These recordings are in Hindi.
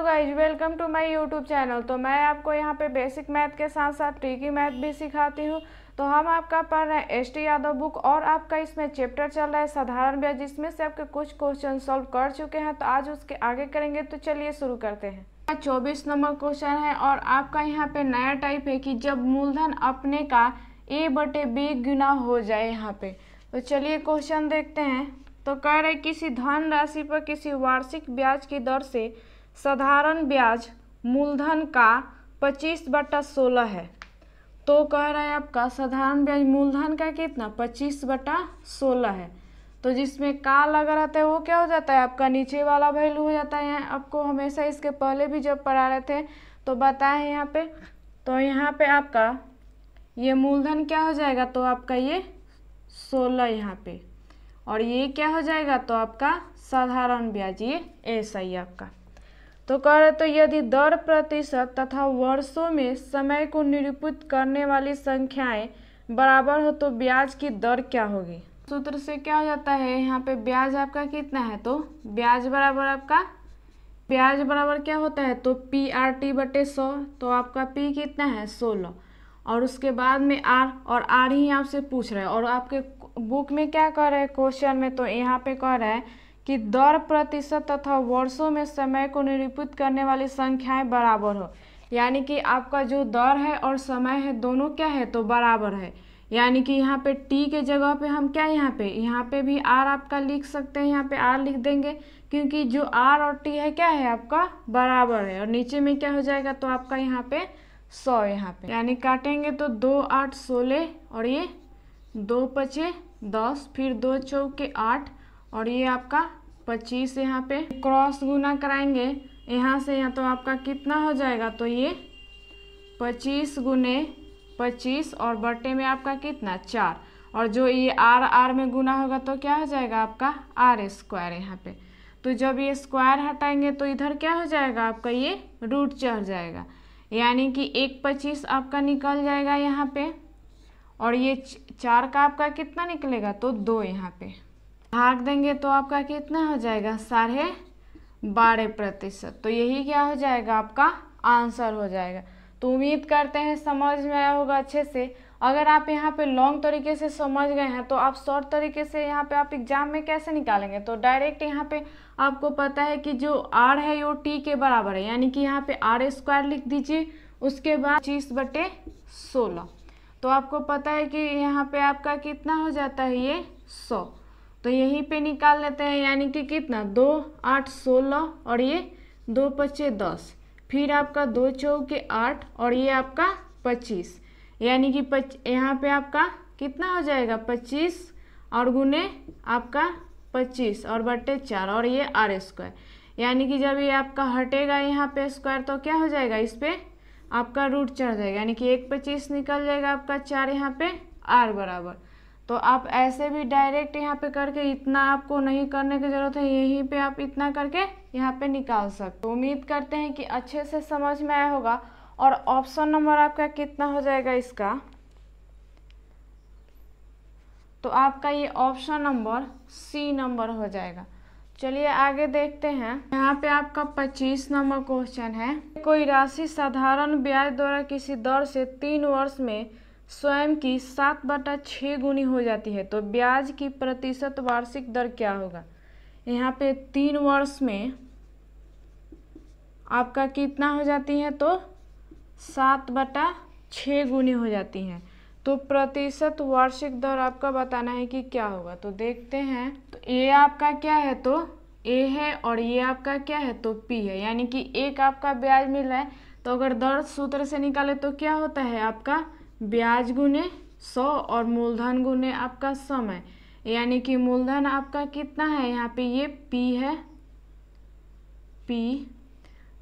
Guys, welcome to my YouTube channel. तो मैं आपको यहाँ पे बेसिक मैथ के साथ साथ ट्रिकी मैथ भी सिखाती हूँ। तो हम आपका पढ़ रहे हैं एस टी यादव बुक और आपका इसमें चैप्टर चल रहा है साधारण ब्याज, जिसमें से आपके कुछ क्वेश्चन सॉल्व कर चुके हैं। तो आज उसके आगे करेंगे, तो चलिए शुरू करते हैं। 24 नंबर क्वेश्चन है और आपका यहाँ पे नया टाइप है कि जब मूलधन अपने का a/b गुना हो जाए। यहाँ पे तो चलिए क्वेश्चन देखते हैं। तो कह रहे किसी धन राशि पर किसी वार्षिक ब्याज की दर से साधारण ब्याज मूलधन का 25/16 है। तो कह रहा है आपका साधारण ब्याज मूलधन का कितना 25/16 है। तो जिसमें का लगा रहता है वो क्या हो जाता है, आपका नीचे वाला वैल्यू हो जाता है। आपको हमेशा इसके पहले भी जब पढ़ा रहे थे तो बताए यहाँ पे। तो यहाँ पे आपका ये मूलधन क्या हो जाएगा, तो आपका ये 16 यहाँ पे, और ये क्या हो जाएगा, तो आपका साधारण ब्याज, ये ऐसा ही आपका। तो कह रहे तो यदि दर प्रतिशत तथा वर्षों में समय को निरूपित करने वाली संख्याएं बराबर हो तो ब्याज की दर क्या होगी। सूत्र से क्या हो जाता है, यहाँ पे ब्याज आपका कितना है, तो ब्याज बराबर आपका ब्याज बराबर क्या होता है, तो PRT/100। तो आपका P कितना है 16, और उसके बाद में R, और R ही आपसे पूछ रहा है। और आपके बुक में क्या कह रहे हैं क्वेश्चन में, तो यहाँ पे कह रहा है कि दर प्रतिशत तथा वर्षों में समय को निरूपित करने वाली संख्याएं बराबर हो। यानी कि आपका जो दर है और समय है दोनों क्या है, तो बराबर है। यानी कि यहाँ पे T के जगह पे हम क्या यहाँ पे भी R आपका लिख सकते हैं। यहाँ पे R लिख देंगे क्योंकि जो R और T है क्या है आपका बराबर है। और नीचे में क्या हो जाएगा, तो आपका यहाँ पे 100 यहाँ पे, यानी काटेंगे तो 2 8 16, और ये 2 5 10, फिर 2 चौके 8, और ये आपका 25 यहाँ पे क्रॉस गुना कराएंगे यहाँ से यहाँ, तो आपका कितना हो जाएगा, तो ये 25 गुने 25 और बटे में आपका कितना 4, और जो ये R में गुना होगा तो क्या हो जाएगा आपका R² यहाँ पे। तो जब ये स्क्वायर हटाएंगे तो इधर क्या हो जाएगा आपका, ये रूट चढ़ जाएगा, यानी कि 1/25 आपका निकल जाएगा यहाँ पे, और ये 4 का आपका कितना निकलेगा, तो 2 यहाँ पे भाग देंगे तो आपका कितना हो जाएगा 12.5%। तो यही क्या हो जाएगा, आपका आंसर हो जाएगा। तो उम्मीद करते हैं समझ में आया होगा अच्छे से। अगर आप यहाँ पे लॉन्ग तरीके से समझ गए हैं तो आप शॉर्ट तरीके से यहाँ पे आप एग्जाम में कैसे निकालेंगे। तो डायरेक्ट यहाँ पे आपको पता है कि जो R है वो T के बराबर है, यानी कि यहाँ पे R² लिख दीजिए, उसके बाद 25/16। तो आपको पता है कि यहाँ पे आपका कितना हो जाता है, ये 100। तो यहीं पे निकाल लेते हैं, यानी कि कितना 2 8 16, और ये 2 5 10, फिर आपका 2 चौके 8, और ये आपका 25, यानी कि यहाँ पे आपका कितना हो जाएगा 25 और गुने आपका 25 और बटे 4, और ये R²। यानी कि जब ये आपका हटेगा यहाँ पे स्क्वायर तो क्या हो जाएगा, इस पे आपका रूट चढ़ जाएगा, यानी कि 1/25 निकल जाएगा आपका 4 यहाँ पे R बराबर। तो आप ऐसे भी डायरेक्ट यहाँ पे करके, इतना आपको नहीं करने की ज़रूरत है, यहीं पे आप इतना करके यहाँ पे निकाल सकते। तो उम्मीद करते हैं कि अच्छे से समझ में आया होगा। और ऑप्शन नंबर आपका कितना हो जाएगा इसका, तो आपका ये ऑप्शन नंबर C नंबर हो जाएगा। चलिए आगे देखते हैं। यहाँ पे आपका 25 नंबर क्वेश्चन है। कोई राशि साधारण ब्याज द्वारा किसी दर से 3 वर्ष में स्वयं की 7/6 गुनी हो जाती है, तो ब्याज की प्रतिशत वार्षिक दर क्या होगा। यहाँ पे 3 वर्ष में आपका कितना हो जाती है, तो 7/6 गुनी हो जाती हैं। तो प्रतिशत वार्षिक दर आपका बताना है कि क्या होगा। तो देखते हैं। तो ये आपका क्या है, तो A है, और ये आपका क्या है, तो P है, यानी कि एक आपका ब्याज मिल रहा है। तो अगर दर सूत्र से निकाले तो क्या होता है आपका ब्याज गुने 100 और मूलधन गुने आपका समय, यानी कि मूलधन आपका कितना है यहाँ पे, ये P है, P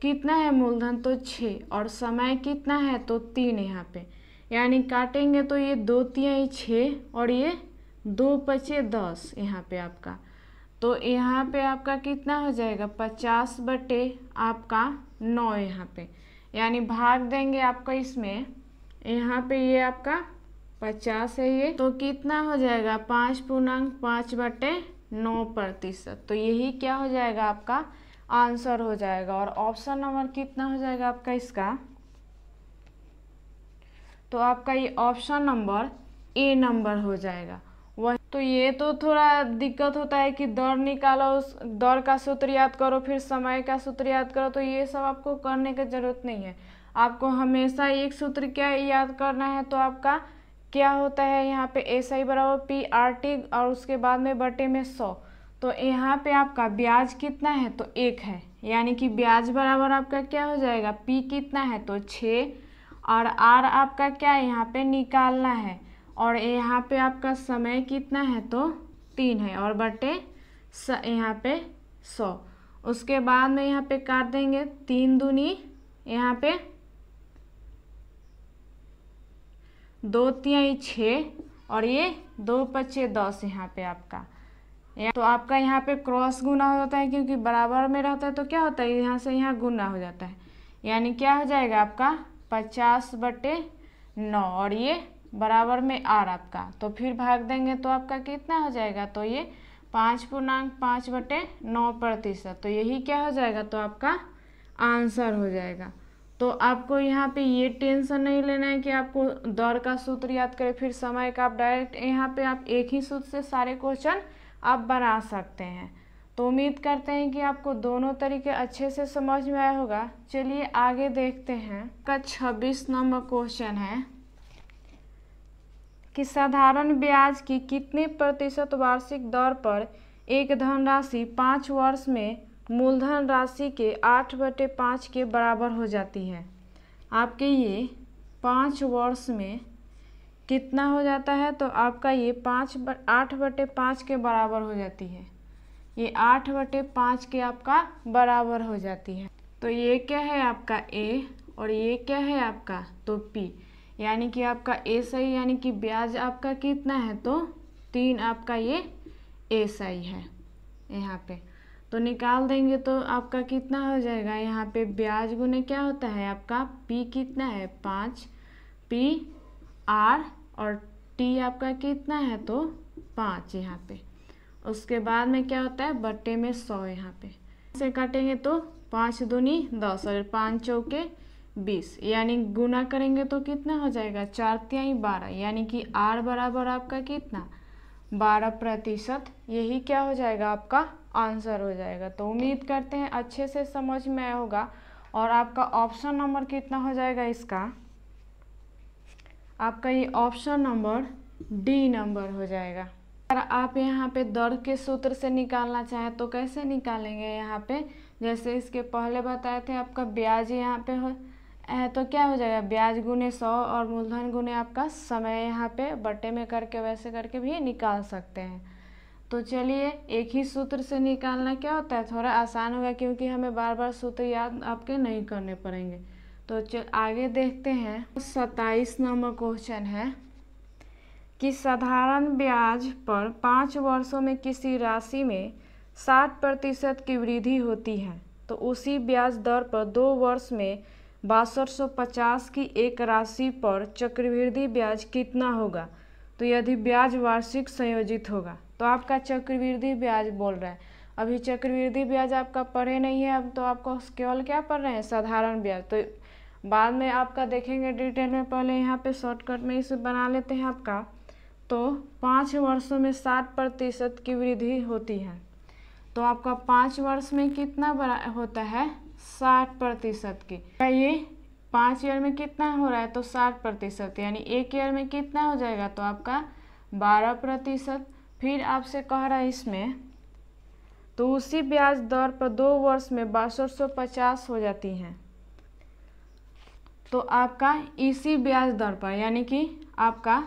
कितना है मूलधन, तो 6, और समय कितना है, तो 3 यहाँ पे, यानी काटेंगे तो ये 2 3 6, और ये 2 5 10 यहाँ पे आपका। तो यहाँ पे आपका कितना हो जाएगा 50 बटे आपका 9 यहाँ पे, यानी भाग देंगे आपका इसमें, यहाँ पे ये आपका 50 है ये, तो कितना हो जाएगा 5.5/9%। तो यही क्या हो जाएगा आपका आंसर हो जाएगा। और ऑप्शन नंबर कितना हो जाएगा आपका इसका, तो आपका ये ऑप्शन नंबर ए नंबर हो जाएगा। वह तो ये तो थोड़ा दिक्कत होता है कि दौड़ निकालो, उस दौड़ का सूत्र याद करो, फिर समय का सूत्र याद करो, तो ये सब आपको करने की ज़रूरत नहीं है। आपको हमेशा एक सूत्र क्या याद करना है, तो आपका क्या होता है यहाँ पे SI बराबर PRT और उसके बाद में बटे में 100। तो यहाँ पे आपका ब्याज कितना है, तो 1 है, यानी कि ब्याज बराबर आपका क्या हो जाएगा, P कितना है तो 6 और R आपका क्या है यहाँ पे निकालना है, और यहाँ पे आपका समय कितना है तो 3 है और बटे यहाँ पे 100। उसके बाद में यहाँ पे काट देंगे 3 दूनी यहाँ पे 2 तिहाई 6 और ये 2 पचे 10 यहाँ पे आपका। तो आपका यहाँ पे क्रॉस गुना हो जाता है, क्योंकि बराबर में रहता है तो क्या होता है यहाँ से यहाँ गुना हो जाता है, यानी क्या हो जाएगा आपका 50/9 और ये बराबर में R आपका। तो फिर भाग देंगे तो आपका कितना हो जाएगा, तो ये 5.5/9%। तो यही क्या हो जाएगा, तो आपका आंसर हो जाएगा। तो आपको यहाँ पे ये टेंशन नहीं लेना है कि आपको दौड़ का सूत्र याद करें फिर समय का, आप डायरेक्ट यहाँ पे आप एक ही सूत्र से सारे क्वेश्चन आप बना सकते हैं। तो उम्मीद करते हैं कि आपको दोनों तरीके अच्छे से समझ में आया होगा। चलिए आगे देखते हैं। का 26 नंबर क्वेश्चन है कि साधारण ब्याज की कितने प्रतिशत वार्षिक दर पर एक धनराशि 5 वर्ष में मूलधन राशि के 8/5 के बराबर हो जाती है। आपके ये 5 वर्ष में कितना हो जाता है, तो आपका ये 8/5 के बराबर हो जाती है। ये 8/5 के आपका बराबर हो जाती है। तो ये क्या है आपका A और ये क्या है आपका तो P, यानी कि आपका A सही, यानी कि ब्याज आपका कितना है तो 3 आपका ये A सही है यहाँ पे। तो निकाल देंगे तो आपका कितना हो जाएगा, यहाँ पे ब्याज गुने क्या होता है आपका P कितना है 5 P R और T आपका कितना है तो 5 यहाँ पे। उसके बाद में क्या होता है बट्टे में 100 यहाँ पे से काटेंगे तो 5 दूनी 10 और 5 चौके 20, यानी गुना करेंगे तो कितना हो जाएगा 4 तिहाई 12, यानी कि R बराबर आपका कितना 12%। यही क्या हो जाएगा आपका आंसर हो जाएगा। तो उम्मीद करते हैं अच्छे से समझ में आया होगा। और आपका ऑप्शन नंबर कितना हो जाएगा इसका, आपका ये ऑप्शन नंबर D नंबर हो जाएगा। अगर आप यहाँ पे दर के सूत्र से निकालना चाहें तो कैसे निकालेंगे, यहाँ पे जैसे इसके पहले बताए थे आपका ब्याज यहाँ पे है तो क्या हो जाएगा ब्याज गुने 100 और मूलधन गुने आपका समय यहाँ पे बट्टे में करके वैसे करके भी निकाल सकते हैं। तो चलिए एक ही सूत्र से निकालना क्या होता है थोड़ा आसान होगा, क्योंकि हमें बार बार सूत्र याद आपके नहीं करने पड़ेंगे। तो आगे देखते हैं। 27 नंबर क्वेश्चन है कि साधारण ब्याज पर 5 वर्षों में किसी राशि में 60% की वृद्धि होती है, तो उसी ब्याज दर पर 2 वर्ष में 6250 की एक राशि पर चक्रवृद्धि ब्याज कितना होगा। तो यदि ब्याज वार्षिक संयोजित होगा, तो आपका चक्रवृद्धि ब्याज बोल रहा है। अभी चक्रवृद्धि ब्याज आपका पढ़े नहीं है, अब तो आपको केवल क्या पढ़ रहे हैं साधारण ब्याज। तो बाद में आपका देखेंगे डिटेल में, पहले यहाँ पे शॉर्टकट में इसे बना लेते हैं आपका। तो 5 वर्षों में 60% की वृद्धि होती है, तो आपका 5 वर्ष में कितना बड़ा होता है 60% की। ये 5 ईयर में कितना हो रहा है तो 60%, यानी 1 ईयर में कितना हो जाएगा तो आपका 12%। फिर आपसे कह रहा है इसमें तो उसी ब्याज दर पर 2 वर्ष में 6250 हो जाती हैं, तो आपका इसी ब्याज दर पर यानी कि आपका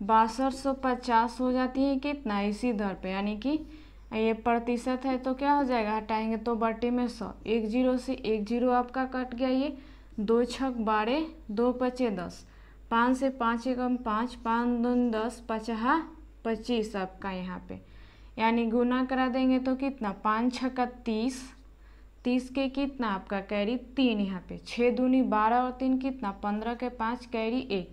6250 हो जाती है कितना इसी दर पे, यानी कि ये प्रतिशत है तो क्या हो जाएगा हटाएंगे तो बट्टे में 100, 1 0 से 1 0 आपका कट गया। ये 2 छक 12 2 पचे 10, 5 से 5 एकम 5 5 दून 10 5 25 आपका यहाँ पे, यानी गुना करा देंगे तो कितना 5 छक्का 30, 30 के कितना आपका कैरी 3 यहाँ पे, 6 दूनी 12 और 3 कितना 15 के 5 कैरी 1,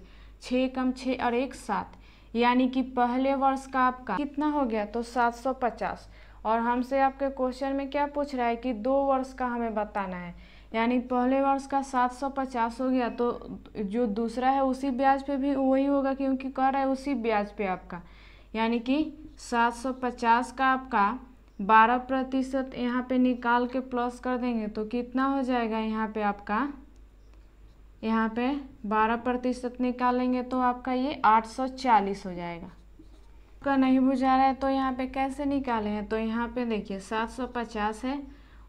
6 कम 6 और 1 7, यानी कि पहले वर्ष का आपका कितना हो गया तो 750 और हमसे आपके क्वेश्चन में क्या पूछ रहा है कि 2 वर्ष का हमें बताना है। यानी पहले वर्ष का 750 हो गया, तो जो दूसरा है उसी ब्याज पे भी वही होगा, क्योंकि कह रहा है उसी ब्याज पे आपका। यानी कि 750 का आपका 12% यहाँ पे निकाल के प्लस कर देंगे तो कितना हो जाएगा यहाँ पे आपका, यहाँ पे 12% निकालेंगे तो आपका ये 840 हो जाएगा। आपका नहीं बुझा रहा है तो यहाँ पे कैसे निकाले हैं, तो यहाँ पे देखिए 750 है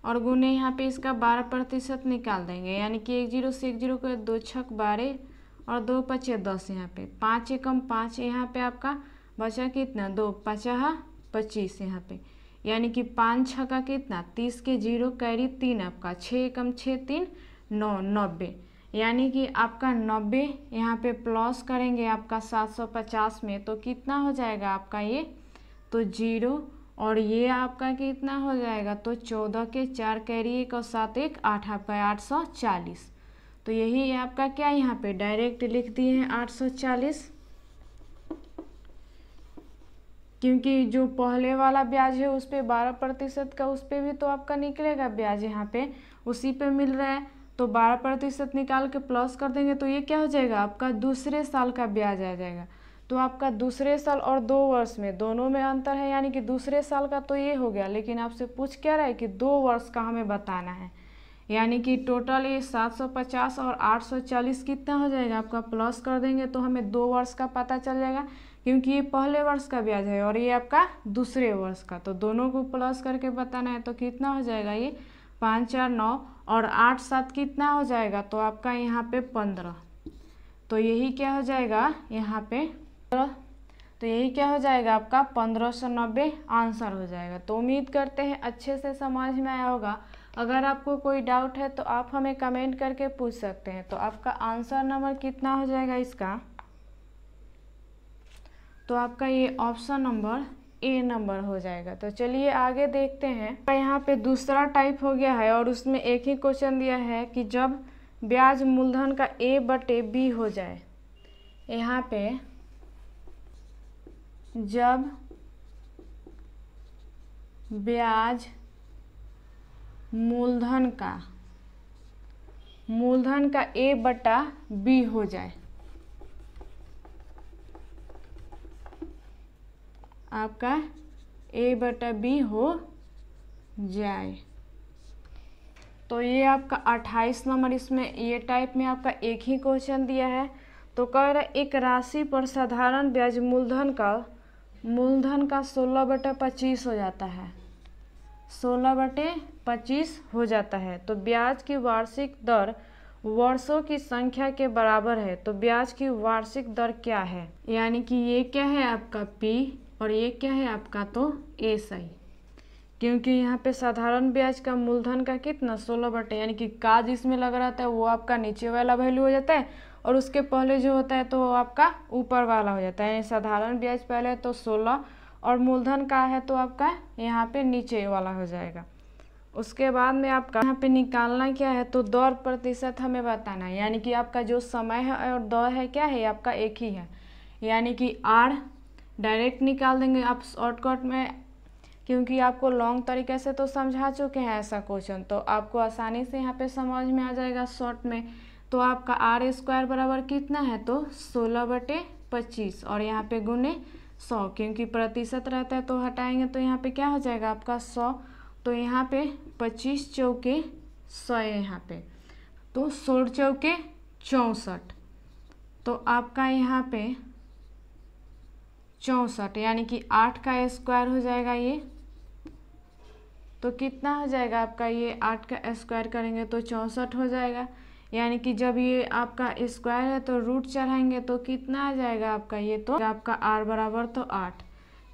और गुने यहाँ पे इसका 12% निकाल देंगे। यानी कि 1 0 से 1 0 को 2 छक 12 और 2 पचे 10, यहाँ पे 5 एकम 5, यहाँ पे आपका बचा कितना 2 5 25 यहाँ पे। यानी कि 5 छका कितना 30 के 0 कैरी 3 आपका 6 एकम 6 3 9 90। यानी कि आपका 90 यहाँ पे प्लस करेंगे आपका 750 में तो कितना हो जाएगा आपका ये, तो 0 और ये आपका कितना हो जाएगा, तो 14 के 4 कैरी 1 और 7 1 8 आपका 840। तो यही आपका क्या यहाँ पे डायरेक्ट लिख दिए हैं 840, क्योंकि जो पहले वाला ब्याज है उस पर 12% का उस पर भी तो आपका निकलेगा ब्याज, यहाँ पे उसी पे मिल रहा है तो 12% निकाल के प्लस कर देंगे तो ये क्या हो जाएगा आपका दूसरे साल का ब्याज आ जाएगा। तो आपका दूसरे साल और 2 वर्ष में दोनों में अंतर है, यानी कि दूसरे साल का तो ये हो गया, लेकिन आपसे पूछ क्या रहा है कि 2 वर्ष का हमें बताना है। यानी कि टोटल ये 750 और 840 कितना हो जाएगा आपका, प्लस कर देंगे तो हमें 2 वर्ष का पता चल जाएगा, क्योंकि ये पहले वर्ष का ब्याज है और ये आपका दूसरे वर्ष का, तो दोनों को प्लस करके बताना है। तो कितना हो जाएगा ये 5 4 9 और 8 7 कितना हो जाएगा, तो आपका यहाँ पे 15। तो यही क्या हो जाएगा यहाँ पे, तो यही क्या हो जाएगा आपका 1590 आंसर हो जाएगा। तो उम्मीद करते हैं अच्छे से समझ में आया होगा। अगर आपको कोई डाउट है तो आप हमें कमेंट करके पूछ सकते हैं। तो आपका आंसर नंबर कितना हो जाएगा इसका, तो आपका ये ऑप्शन नंबर ए नंबर हो जाएगा। तो चलिए आगे देखते हैं। यहाँ पे दूसरा टाइप हो गया है और उसमें एक ही क्वेश्चन दिया है कि जब ब्याज मूलधन का A/B हो जाए, यहाँ पे जब ब्याज मूलधन का A/B हो जाए, आपका A/B हो जाए, तो ये आपका 28 नंबर इसमें ये टाइप में आपका एक ही क्वेश्चन दिया है। तो कह रहा है एक राशि पर साधारण ब्याज मूलधन का 16/25 हो जाता है, 16/25 हो जाता है। तो ब्याज की वार्षिक दर वर्षों की संख्या के बराबर है। तो ब्याज की वार्षिक दर क्या है, यानी कि ये क्या है आपका P और ये क्या है आपका तो SI, क्योंकि यहाँ पे साधारण ब्याज का मूलधन का कितना 16 यानी कि का जिसमें लग रहा था वो आपका नीचे वाला वैल्यू हो जाता है और उसके पहले जो होता है तो वो आपका ऊपर वाला हो जाता है। यानी साधारण ब्याज पहले तो 16 और मूलधन का है तो आपका यहाँ पे नीचे वाला हो जाएगा। उसके बाद में आपका यहाँ पे निकालना क्या है, तो दर प्रतिशत हमें बताना है। यानी कि आपका जो समय है और दर है क्या है आपका एक ही है, यानी कि R डायरेक्ट निकाल देंगे आप शॉर्टकट में, क्योंकि आपको लॉन्ग तरीके से तो समझा चुके हैं ऐसा क्वेश्चन, तो आपको आसानी से यहाँ पे समझ में आ जाएगा शॉर्ट में। तो आपका R² बराबर कितना है, तो 16/25 और यहाँ पे गुने 100, क्योंकि प्रतिशत रहता है तो हटाएंगे तो यहाँ पे क्या हो जाएगा आपका 100। तो यहाँ पे 25 चौके 100 यहाँ पे, तो 16 चौके 64, तो आपका यहाँ पे 64 यानी कि 8 का स्क्वायर हो जाएगा ये, तो कितना हो जाएगा आपका ये 8 का स्क्वायर करेंगे तो 64 हो जाएगा। यानी कि जब ये आपका स्क्वायर है तो रूट चढ़ाएंगे तो कितना आ जाएगा आपका ये, तो आपका R बराबर तो 8,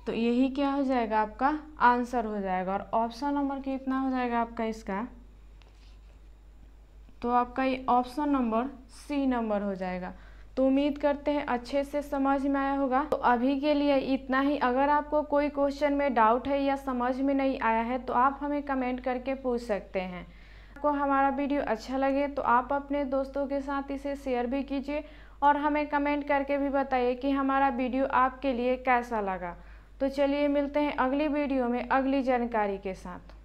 तो यही क्या हो जाएगा आपका आंसर हो जाएगा। और ऑप्शन नंबर कितना हो जाएगा आपका इसका, तो आपका ये ऑप्शन नंबर C नंबर हो जाएगा। तो उम्मीद करते हैं अच्छे से समझ में आया होगा। तो अभी के लिए इतना ही। अगर आपको कोई क्वेश्चन में डाउट है या समझ में नहीं आया है तो आप हमें कमेंट करके पूछ सकते हैं। आपको हमारा वीडियो अच्छा लगे तो आप अपने दोस्तों के साथ इसे शेयर भी कीजिए और हमें कमेंट करके भी बताइए कि हमारा वीडियो आपके लिए कैसा लगा। तो चलिए मिलते हैं अगली वीडियो में अगली जानकारी के साथ।